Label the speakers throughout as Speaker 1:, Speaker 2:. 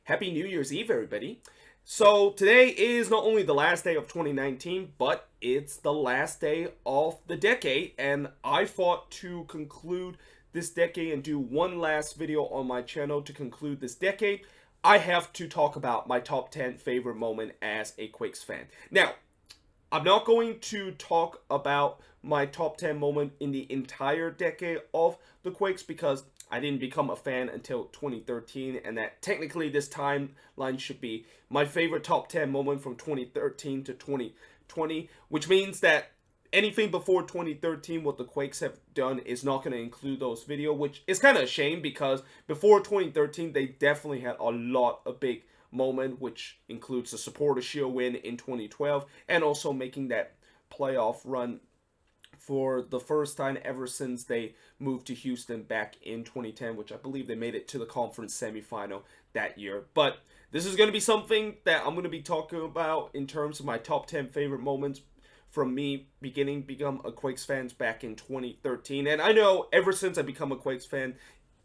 Speaker 1: Happy New Year's Eve, everybody. So, today is not only the last day of 2019, but it's the last day of the decade, and I thought to conclude this decade and do one last video on my channel to conclude this decade. I have to talk about my top 10 favorite moment as a Quakes fan. Now, I'm not going to talk about my top 10 moment in the entire decade of the Quakes because I didn't become a fan until 2013, and that technically this timeline should be my favorite top 10 moment from 2013 to 2020, which means that anything before 2013, what the Quakes have done is not going to include those videos, which is kind of a shame because before 2013, they definitely had a lot of big moment, which includes the Supporter Shield win in 2012 and also making that playoff run for the first time ever since they moved to Houston back in 2010, which I believe they made it to the conference semifinal that year. But this is going to be something that I'm going to be talking about in terms of my top 10 favorite moments from me become a Quakes fan back in 2013. And I know ever since I become a Quakes fan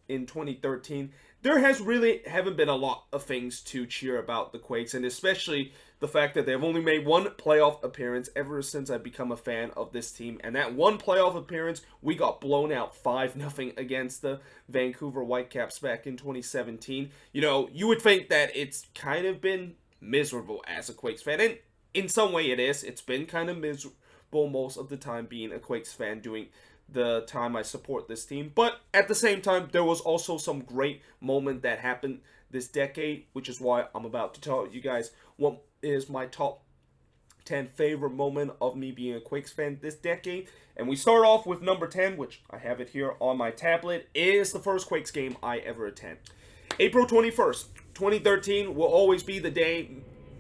Speaker 1: in 2013, there has really haven't been a lot of things to cheer about the Quakes, and especially the fact that they've only made one playoff appearance ever since I've become a fan of this team. And that one playoff appearance, we got blown out 5-0 against the Vancouver Whitecaps back in 2017. You know, you would think that it's kind of been miserable as a Quakes fan, and in some way it is. It's been kind of miserable most of the time being a Quakes fan doing the time I support this team. But at the same time, there was also some great moment that happened this decade, which is why I'm about to tell you guys what is my top 10 favorite moment of me being a Quakes fan this decade. And we start off with number 10, which I have it here on my tablet, is the first Quakes game I ever attend. April 21st, 2013 will always be the day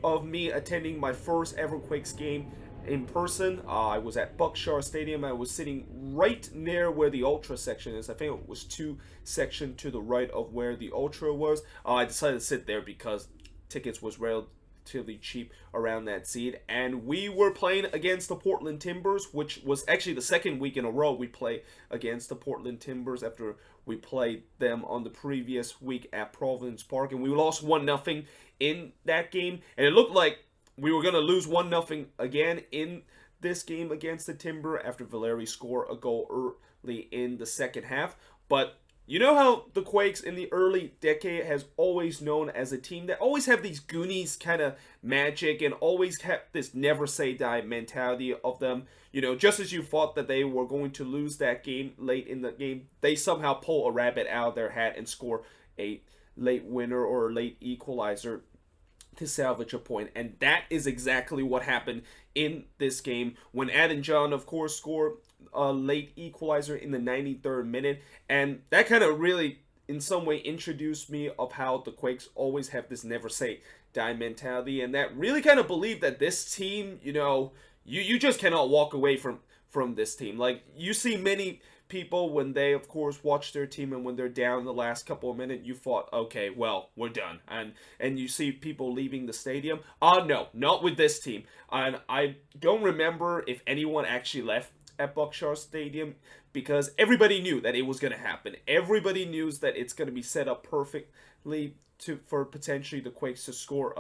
Speaker 1: of me attending my first ever Quakes game in person. I was at Buckshare Stadium. I was sitting right near where the Ultra section is. I think it was 2 sections to the right of where the Ultra was. I decided to sit there because tickets was relatively cheap around that seat. And we were playing against the Portland Timbers, which was actually the second week in a row we played against the Portland Timbers after we played them on the previous week at Providence Park. And we lost 1-0 in that game. And it looked like we were going to lose 1-0 again in this game against the Timber after Valeri scored a goal early in the second half. But you know how the Quakes in the early decade has always known as a team that always have these Goonies kind of magic and always kept this never say die mentality of them. You know, just as you thought that they were going to lose that game late in the game, they somehow pull a rabbit out of their hat and score a late winner or a late equalizer to salvage a point. And that is exactly what happened in this game when Adam John, of course, scored a late equalizer in the 93rd minute. And that kind of really, in some way, introduced me of how the Quakes always have this never say die mentality. And that really kind of believed that this team, you know, you just cannot walk away from this team. Like, you see many people when they of course watch their team and when they're down the last couple of minutes, you thought, okay, well, we're done, and you see people leaving the stadium. No, not with this team. And I don't remember if anyone actually left at Buckshare Stadium because everybody knew that it was going to happen. Everybody knew that it's going to be set up perfectly for potentially the Quakes to score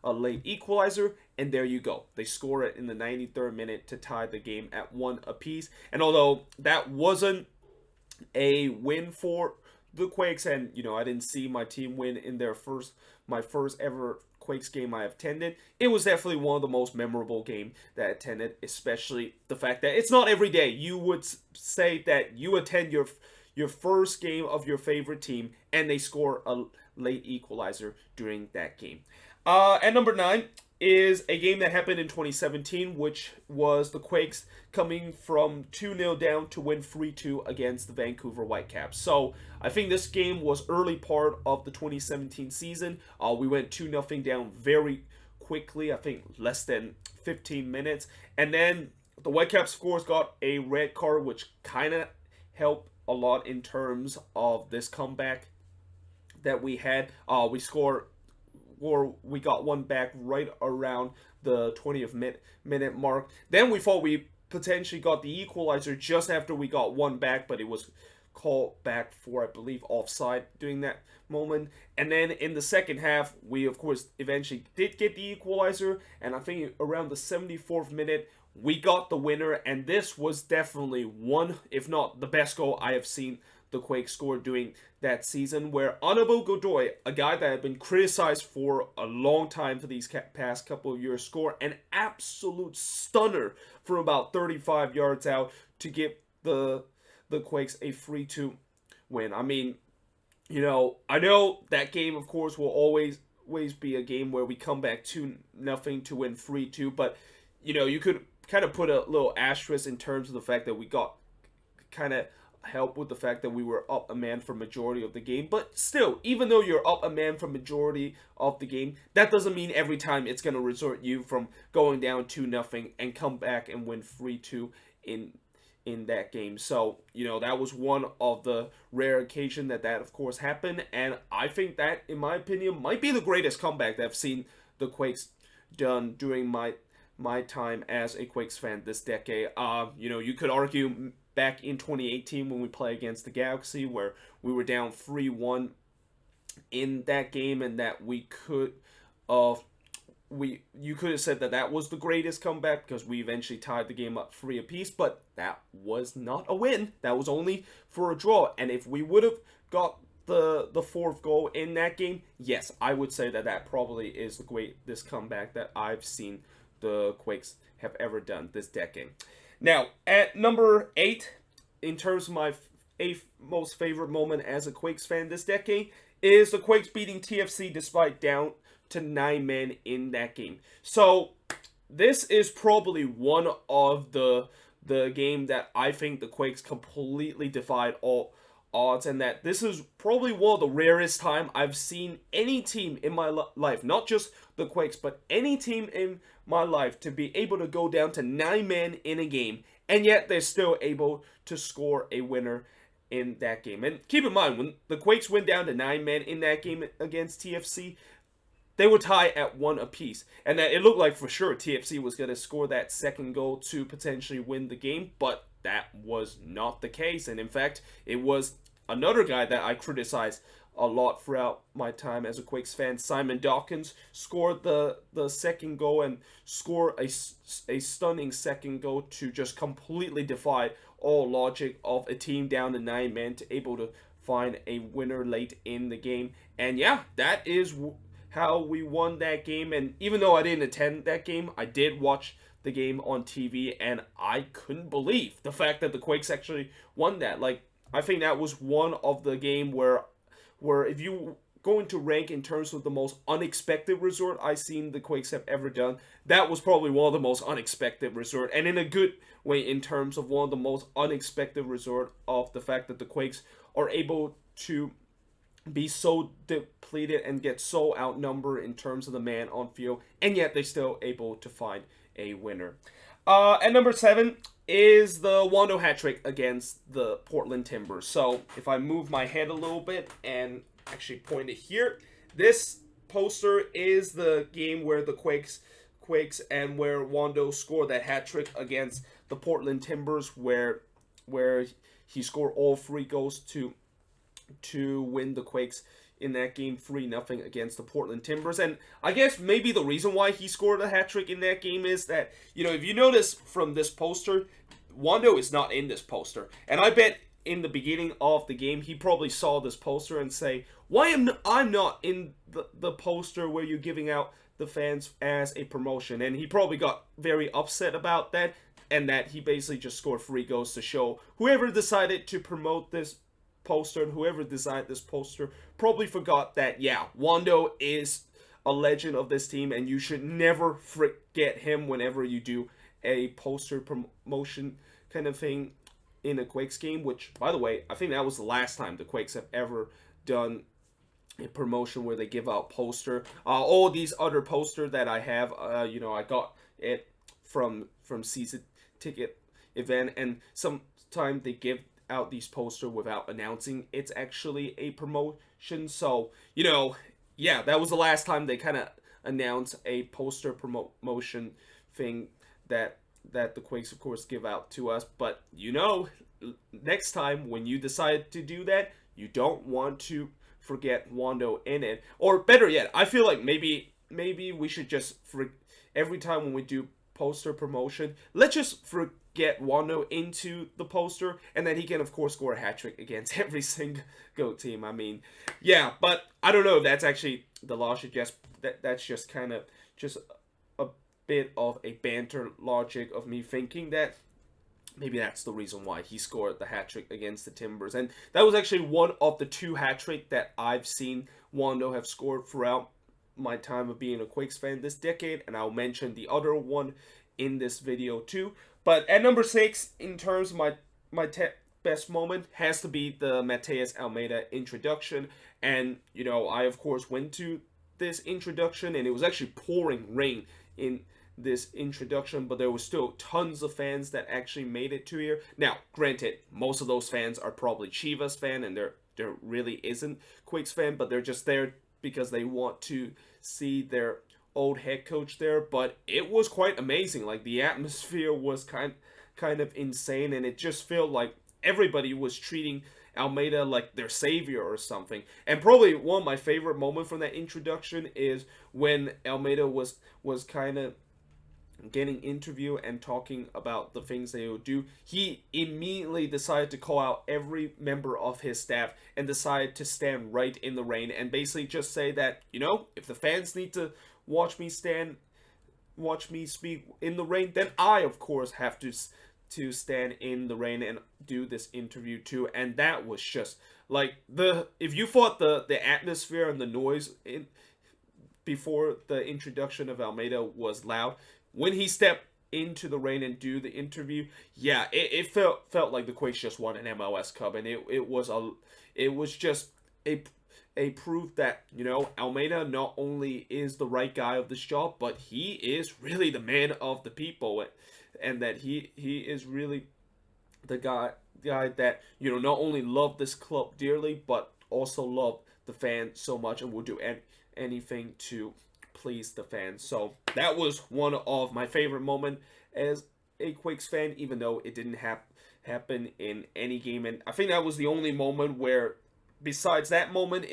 Speaker 1: a late equalizer, and there you go. They score it in the 93rd minute to tie the game at 1 apiece. And although that wasn't a win for the Quakes, and you know, I didn't see my team win in my first ever Quakes game I attended, it was definitely one of the most memorable game that I attended, especially the fact that it's not every day you would say that you attend your first game of your favorite team and they score a late equalizer during that game. At number 9 is a game that happened in 2017, which was the Quakes coming from 2-0 down to win 3-2 against the Vancouver Whitecaps. So I think this game was early part of the 2017 season. We went 2-0 down very quickly, I think less than 15 minutes. And then the Whitecaps, of course, got a red card, which kind of helped a lot in terms of this comeback that we had. We got one back right around the 20th minute mark. Then we thought we potentially got the equalizer just after we got one back, but it was called back for, I believe, offside during that moment. And then in the second half, we of course eventually did get the equalizer, and I think around the 74th minute, we got the winner, and this was definitely one, if not the best goal I have seen the Quakes score during that season, where Honorable Godoy, a guy that had been criticized for a long time for these past couple of years, scored an absolute stunner from about 35 yards out to give the Quakes a 3-2 win. I mean, I know that game, of course, will always be a game where we come back 2-0 to win 3-2, but, you could kind of put a little asterisk in terms of the fact that we got kind of help with the fact that we were up a man for majority of the game. But still, even though you're up a man for majority of the game, that doesn't mean every time it's going to resort you from going down 2-0 and come back and win 3-2 in that game. So, that was one of the rare occasion that of course happened, and I think that, in my opinion, might be the greatest comeback that I've seen the Quakes done during my time as a Quakes fan this decade. You could argue back in 2018 when we played against the Galaxy, where we were down 3-1 in that game, and that we could you could have said that was the greatest comeback because we eventually tied the game up 3 apiece, but that was not a win. That was only for a draw. And if we would have got the fourth goal in that game, yes, I would say that probably is the greatest comeback that I've seen the Quakes have ever done this decade. Now, at number 8, in terms of my 8th most favorite moment as a Quakes fan this decade, is the Quakes beating TFC despite down to 9 men in that game. So, this is probably one of the game that I think the Quakes completely defied all odds, and that this is probably one of the rarest time I've seen any team in my life, not just the Quakes, but any team in my life, to be able to go down to 9 men in a game, and yet they're still able to score a winner in that game. And keep in mind, when the Quakes went down to 9 men in that game against TFC, they were tied at 1 apiece, and that it looked like for sure TFC was going to score that second goal to potentially win the game, but that was not the case. And in fact, it was another guy that I criticized a lot throughout my time as a Quakes fan, Simon Dawkins, scored the second goal and scored a stunning second goal to just completely defy all logic of a team down to 9 men to able to find a winner late in the game. And yeah, that is how we won that game. And even though I didn't attend that game, I did watch the game on TV, and I couldn't believe the fact that the Quakes actually won that. Like, I think that was one of the game where if you going to rank in terms of the most unexpected resort I've seen the Quakes have ever done, that was probably one of the most unexpected resort, and in a good way, in terms of one of the most unexpected resort of the fact that the Quakes are able to be so depleted and get so outnumbered in terms of the man on field, and yet they're still able to find a winner. At number 7 is the Wando hat trick against the Portland Timbers. So if I move my head a little bit and actually point it here, this poster is the game where the Quakes and where Wando scored that hat trick against the Portland Timbers, where he scored all 3 goals to win the Quakes in that game 3-0 against the Portland Timbers. And I guess maybe the reason why he scored a hat trick in that game is that, if you notice from this poster, Wando is not in this poster. And I bet in the beginning of the game, he probably saw this poster and say, why am I'm not in the poster where you're giving out the fans as a promotion? And he probably got very upset about that, and that he basically just scored 3 goals to show whoever decided to promote this poster and whoever designed this poster probably forgot that, Wando is a legend of this team, and you should never forget him whenever you do a poster promotion kind of thing in a Quakes game, which, by the way, I think that was the last time the Quakes have ever done a promotion where they give out poster. All these other poster that I have, I got it from season ticket event, and sometimes they give out these poster without announcing it's actually a promotion. So, that was the last time they kind of announced a poster promotion thing that the Quakes, of course, give out to us. But, next time when you decide to do that, you don't want to forget Wando in it. Or better yet, I feel like maybe we should just every time when we do poster promotion, let's just forget Wando into the poster, and then he can of course score a hat trick against every single team. I mean, yeah, but I don't know if that's actually the logic. Just that's just kind of just a bit of a banter logic of me thinking that maybe that's the reason why he scored the hat trick against the Timbers. And that was actually one of the 2 hat trick that I've seen Wando have scored throughout my time of being a Quakes fan this decade, and I'll mention the other one in this video too. But at number 6, in terms of my best moment, has to be the Mateus Almeida introduction. And you know, I of course went to this introduction, and it was actually pouring rain in this introduction, but there was still tons of fans that actually made it to here. Now, granted, most of those fans are probably Chivas fan, and there really isn't Quakes fan, but they're just there because they want to see their old head coach there. But it was quite amazing. Like, the atmosphere was kind of insane, and it just felt like everybody was treating Almeida like their savior or something. And probably one of my favorite moments from that introduction is when Almeida was kind of getting interviewed and talking about the things they would do. He immediately decided to call out every member of his staff and decided to stand right in the rain and basically just say that, you know, if the fans need to watch me speak in the rain, then I of course have to stand in the rain and do this interview too. And that was just like, if you thought the atmosphere and the noise before the introduction of Almeida was loud, when he stepped into the rain and do the interview, yeah, it felt like the Quakes just won an MLS Cup, and it was just a proof that, you know, Almeida not only is the right guy of this job, but he is really the man of the people, and that he is really the guy that, you know, not only loved this club dearly, but also loved the fans so much and will do anything to please the fans. So that was one of my favorite moments as a Quakes fan, even though it didn't happen in any game. And I think that was the only moment where, besides that moment,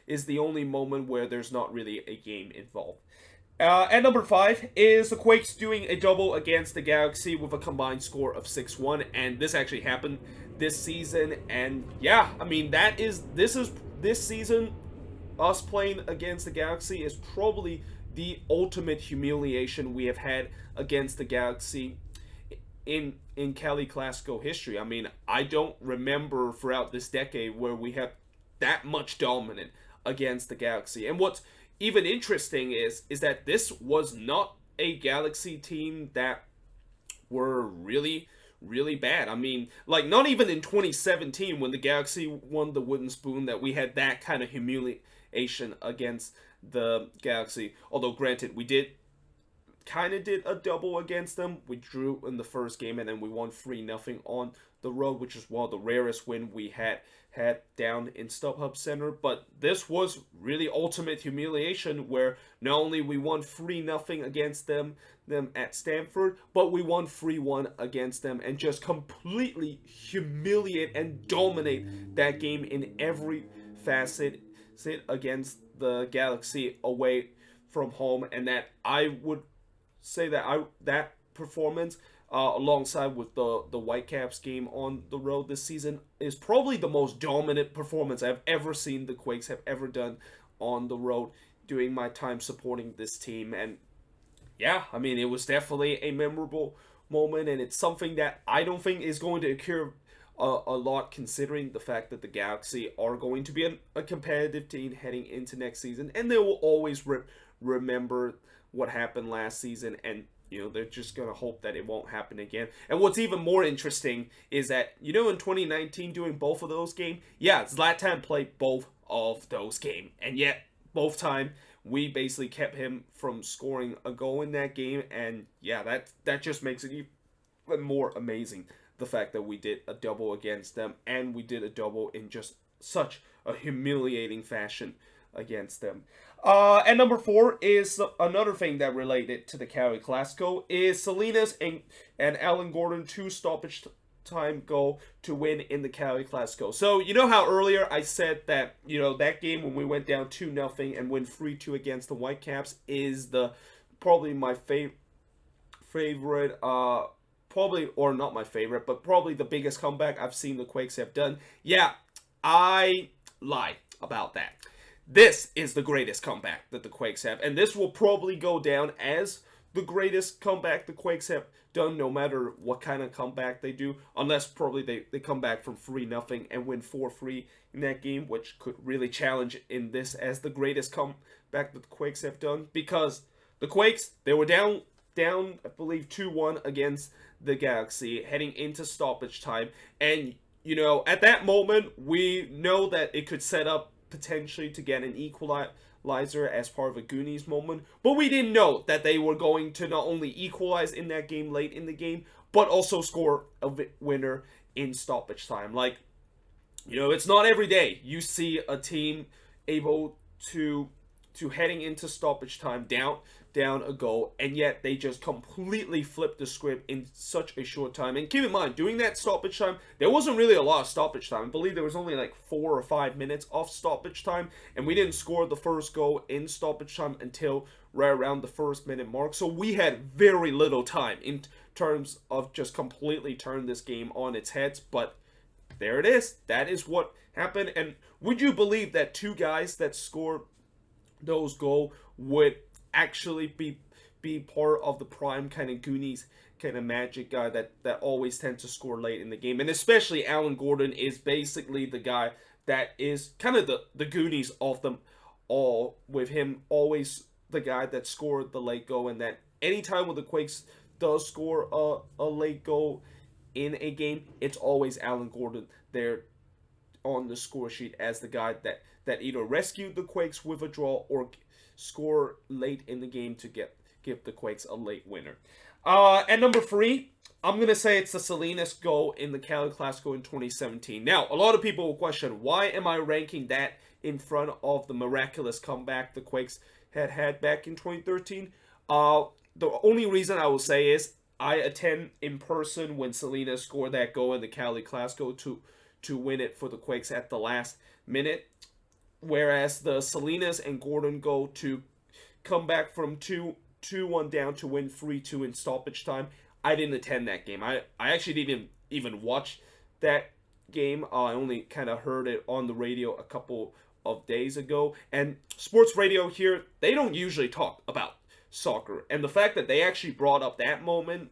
Speaker 1: is the only moment where there's not really a game involved. At number 5 is the Quakes doing a double against the Galaxy with a combined score of 6-1, and this actually happened this season. And yeah, I mean, this season, us playing against the Galaxy is probably the ultimate humiliation we have had against the Galaxy in Cali Clasico history. I mean, I don't remember throughout this decade where we have that much dominant against the Galaxy. And what's even interesting is that this was not a Galaxy team that were really bad. I mean, like, not even in 2017 when the Galaxy won the Wooden Spoon that we had that kind of humiliation against the Galaxy. Although, granted, we did a double against them. We drew in the first game, and then we won 3-0 on the road, which is one of the rarest win we had down in StubHub Center. But this was really ultimate humiliation, where not only we won 3-0 against them at Stanford, but we won 3-1 against them and just completely humiliate and dominate that game in every facet against the Galaxy away from home. And that I would say that performance, alongside with the Whitecaps game on the road this season, is probably the most dominant performance I've ever seen the Quakes have ever done on the road during my time supporting this team. And yeah, I mean, it was definitely a memorable moment, and it's something that I don't think is going to occur a lot, considering the fact that the Galaxy are going to be a competitive team heading into next season, and they will always remember what happened last season, and you know, they're just gonna hope that it won't happen again. And what's even more interesting is that, you know, in 2019, doing both of those games, yeah, Zlatan played both of those games, and yet both time we basically kept him from scoring a goal in that game. And yeah, that just makes it even more amazing, the fact that we did a double against them, and we did a double in just such a humiliating fashion against them. And number 4 is another thing that related to the Cali Clasico, is Salinas and Alan Gordon 2 stoppage time goal to win in the Cali Clasico. So you know how earlier I said that that game when we went down 2-0 and win 3-2 against the Whitecaps is the probably my favorite probably, or not my favorite, but probably the biggest comeback I've seen the Quakes have done. Yeah, I lie about that. This is the greatest comeback that the Quakes have, and this will probably go down as the greatest comeback the Quakes have done, no matter what kind of comeback they do, unless probably they come back from 3-0 and win 4-3 in that game, which could really challenge in this as the greatest comeback that the Quakes have done, because the Quakes, they were down, I believe, 2-1 against the Galaxy, heading into stoppage time, and, at that moment, we know that it could set up potentially to get an equalizer as part of a Goonies moment, but we didn't know that they were going to not only equalize in that game late in the game, but also score a winner in stoppage time. Like, it's not every day you see a team able to heading into stoppage time down a goal, and yet they just completely flipped the script in such a short time. And keep in mind, during that stoppage time, there wasn't really a lot of stoppage time. I believe there was only like 4 or 5 minutes of stoppage time, and we didn't score the first goal in stoppage time until right around the first minute mark. So we had very little time in terms of just completely turn this game on its head. But there it is. That is what happened. And would you believe that 2 guys that scored those goals would actually be part of the prime kind of Goonies kind of magic guy that always tends to score late in the game? And especially Alan Gordon is basically the guy that is kind of the Goonies of them all, with him always the guy that scored the late goal, and that anytime when the Quakes does score a late goal in a game, it's always Alan Gordon there on the score sheet as the guy that either rescued the Quakes with a draw or score late in the game to give the Quakes a late winner. And number 3, I'm going to say it's the Salinas goal in the Cali Clasico in 2017. Now, a lot of people will question, why am I ranking that in front of the miraculous comeback the Quakes had back in 2013? The only reason I will say is I attend in person when Salinas scored that goal in the Cali Clasico to win it for the Quakes at the last minute. Whereas the Salinas and Gordon goal to come back from 2-1 down to win 3-2 in stoppage time, I didn't attend that game. I actually didn't even watch that game. I only kind of heard it on the radio a couple of days ago. And sports radio here, they don't usually talk about soccer. And the fact that they actually brought up that moment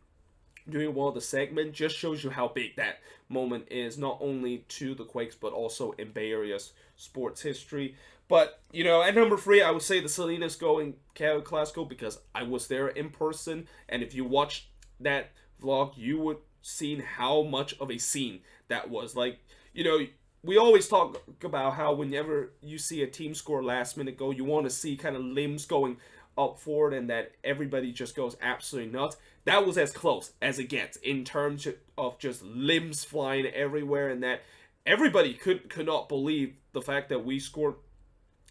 Speaker 1: during one of the segments just shows you how big that moment is, not only to the Quakes, but also in Bay Area's sports history. But, at number 3, I would say the Salinas goal in Cali Clasico, because I was there in person, and if you watched that vlog, you would see how much of a scene that was. Like, we always talk about how whenever you see a team score last-minute goal, you want to see kind of limbs going up forward and that everybody just goes absolutely nuts. That was as close as it gets in terms of just limbs flying everywhere, and that everybody could not believe the fact that we scored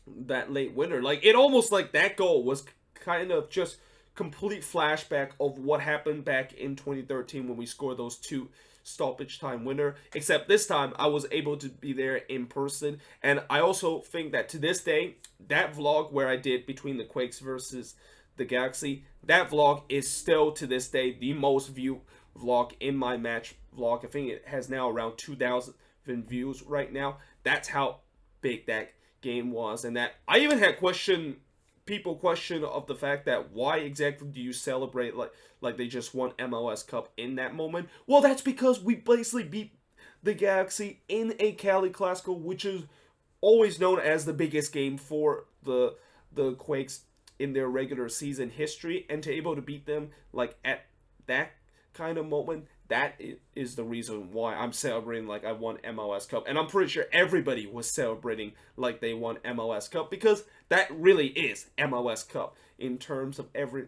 Speaker 1: that late winner. Like, it almost like that goal was kind of just complete flashback of what happened back in 2013 when we scored those 2 stoppage time winner, except this time I was able to be there in person. And I also think that to this day, that vlog where I did between the Quakes versus the Galaxy, that vlog is still to this day the most viewed vlog in my match vlog. I think it has now around 2,000 views right now. That's how big that game was. And that I even had people question of the fact that why exactly do you celebrate like they just won MLS Cup in that moment? Well, that's because we basically beat the Galaxy in a Cali Clasico, which is always known as the biggest game for the Quakes in their regular season history, and to able to beat them like at that kind of moment, that is the reason why I'm celebrating like I won MLS Cup. And I'm pretty sure everybody was celebrating like they won MLS Cup, because that really is MLS Cup in terms of every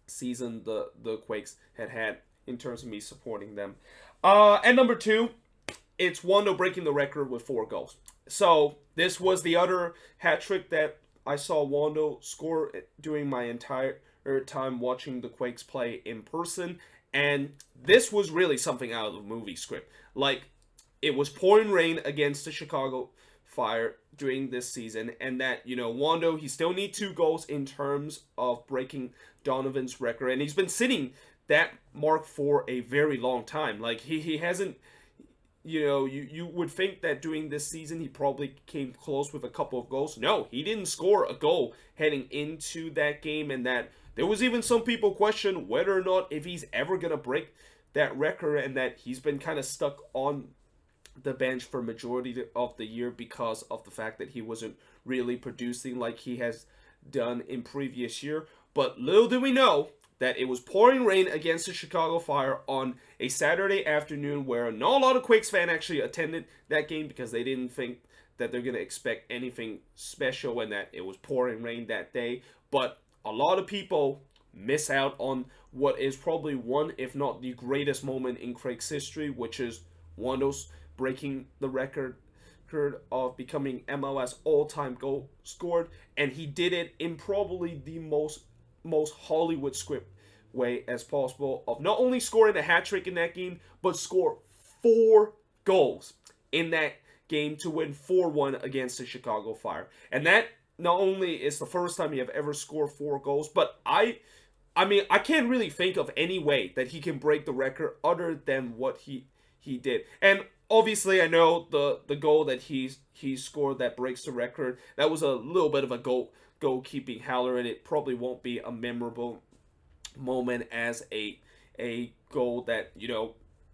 Speaker 1: season the Quakes had in terms of me supporting them. And number 2, it's Wando breaking the record with 4 goals. So this was the other hat trick that I saw Wando score during my entire time watching the Quakes play in person. And this was really something out of the movie script. Like, it was pouring rain against the Chicago Fire during this season, and that, Wando, he still need 2 goals in terms of breaking Donovan's record, and he's been sitting that mark for a very long time. Like, he hasn't, you would think that during this season he probably came close with a couple of goals. No, he didn't score a goal heading into that game, and that there was even some people question whether or not if he's ever going to break that record, and that he's been kind of stuck on the bench for majority of the year because of the fact that he wasn't really producing like he has done in previous year. But little did we know that it was pouring rain against the Chicago Fire on a Saturday afternoon, where not a lot of Quakes fans actually attended that game because they didn't think that they're going to expect anything special, and that it was pouring rain that day. But a lot of people miss out on what is probably one, if not the greatest moment in Quakes history, which is Wando's breaking the record of becoming MLS all-time goal scored, and he did it in probably the most Hollywood script way as possible, of not only scoring a hat trick in that game, but score 4 goals in that game to win 4-1 against the Chicago Fire. And that not only is the first time he have ever scored 4 goals, but I mean, I can't really think of any way that he can break the record other than what he did. And obviously, I know the goal that he scored that breaks the record, that was a little bit of a goalkeeping howler, and it probably won't be a memorable moment as a goal that,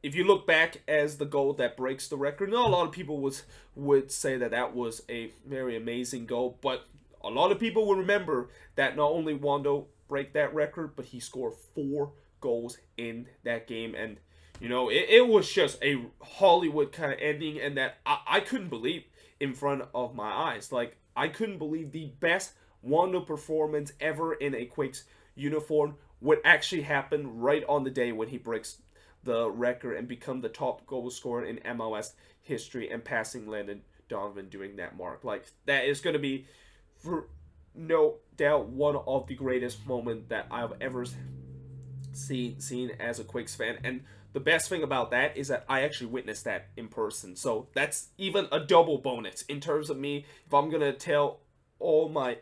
Speaker 1: if you look back as the goal that breaks the record, not a lot of people would say that was a very amazing goal, but a lot of people will remember that not only Wando break that record, but he scored 4 goals in that game. And it was just a Hollywood kind of ending, and that I couldn't believe in front of my eyes. Like, I couldn't believe the best Wando performance ever in a Quakes uniform would actually happen right on the day when he breaks the record and become the top goal scorer in MLS history, and passing Landon Donovan doing that mark. Like, that is going to be, for no doubt, one of the greatest moments that I've ever seen as a Quakes fan. And the best thing about that is that I actually witnessed that in person. So that's even a double bonus in terms of me. If I'm going to tell all my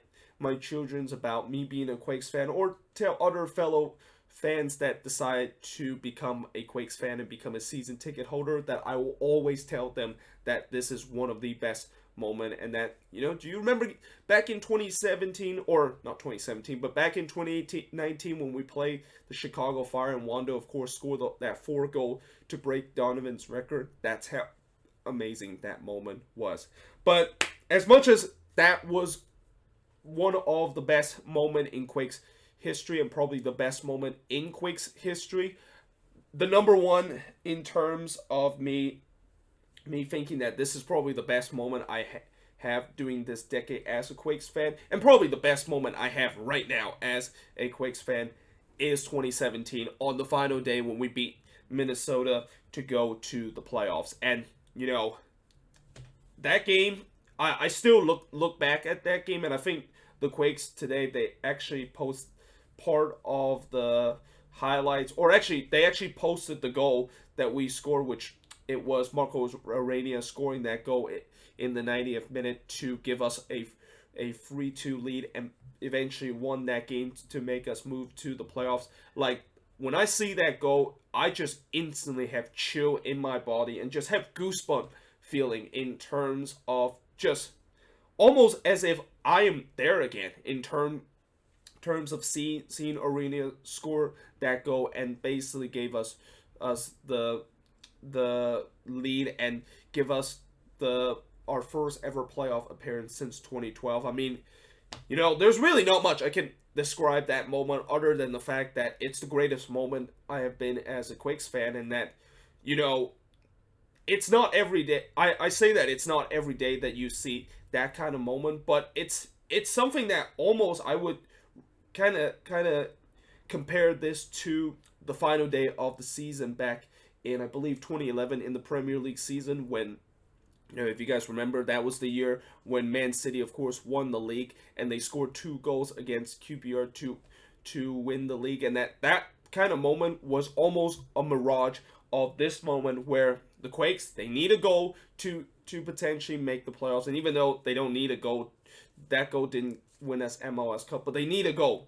Speaker 1: children's about me being a Quakes fan, or tell other fellow fans that decide to become a Quakes fan and become a season ticket holder, that I will always tell them that this is one of the best moment. And that, do you remember back in 2017, or not 2017, but back in 2019 when we played the Chicago Fire, and Wando, of course, scored that 4 goal to break Donovan's record? That's how amazing that moment was. But as much as that was one of the best moment in Quakes history, and probably the best moment in Quakes history, the number one in terms of me thinking that this is probably the best moment I have during this decade as a Quakes fan, and probably the best moment I have right now as a Quakes fan, is 2017 on the final day when we beat Minnesota to go to the playoffs. And that game, I still look back at that game, and I think the Quakes today, they actually post part of the highlights, or actually they actually posted the goal that we scored, which it was Marcos Arania scoring that goal in the 90th minute to give us a 3-2 lead, and eventually won that game to make us move to the playoffs. Like, when I see that goal, I just instantly have chill in my body and just have goosebump feeling, in terms of just almost as if I am there again, in terms of seeing Arena score that goal and basically gave us the lead and give us our first ever playoff appearance since 2012. I mean, there's really not much I can describe that moment other than the fact that it's the greatest moment I have been as a Quakes fan, and that, it's not every day. I say that it's not every day that you see that kind of moment, but it's something that almost I would kind of compare this to the final day of the season back in, I believe, 2011 in the Premier League season, when, if you guys remember, that was the year when Man City, of course, won the league, and they scored 2 goals against QPR to win the league, and that kind of moment was almost a mirage of this moment where the Quakes, they need a goal to potentially make the playoffs. And even though they don't need a goal, that goal didn't win us MLS Cup, but they need a goal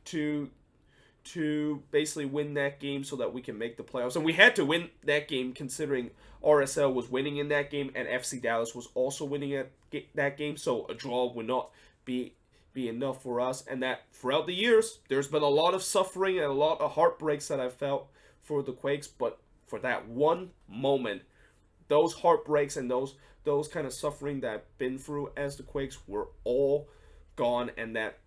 Speaker 1: to basically win that game so that we can make the playoffs. And we had to win that game considering RSL was winning in that game and FC Dallas was also winning at that game. So a draw would not be enough for us. And that throughout the years, there's been a lot of suffering and a lot of heartbreaks that I felt for the Quakes. But for that one moment, those heartbreaks and those kind of suffering that I've been through as the Quakes were all gone, and that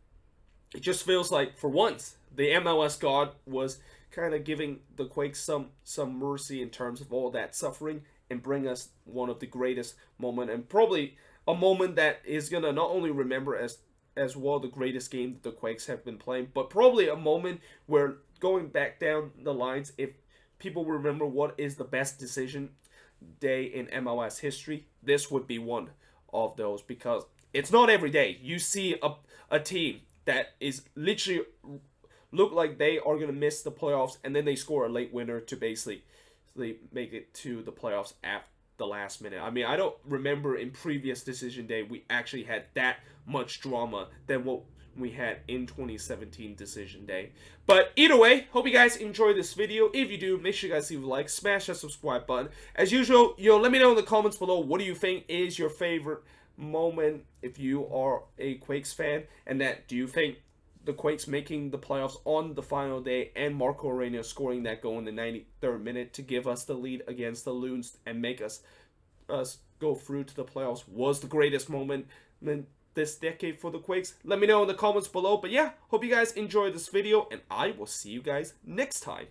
Speaker 1: it just feels like for once the MLS God was kind of giving the Quakes some mercy in terms of all that suffering and bring us one of the greatest moment, and probably a moment that is gonna not only remember as well the greatest game that the Quakes have been playing, but probably a moment where going back down the lines, if people remember what is the best decision day in MLS history, this would be one of those, because it's not every day you see a team that is literally look like they are going to miss the playoffs and then they score a late winner to basically make it to the playoffs at the last minute. I mean, I don't remember in previous decision day we actually had that much drama than what we had in 2017 decision day. But either way, hope you guys enjoy this video. If you do, make sure you guys leave a like, smash that subscribe button. As usual, let me know in the comments below, what do you think is your favorite moment if you are a Quakes fan, and that do you think the Quakes making the playoffs on the final day and Marco Arena scoring that goal in the 93rd minute to give us the lead against the Loons and make us go through to the playoffs was the greatest moment in this decade for the Quakes? Let me know in the comments below. But yeah, hope you guys enjoyed this video, and I will see you guys next time.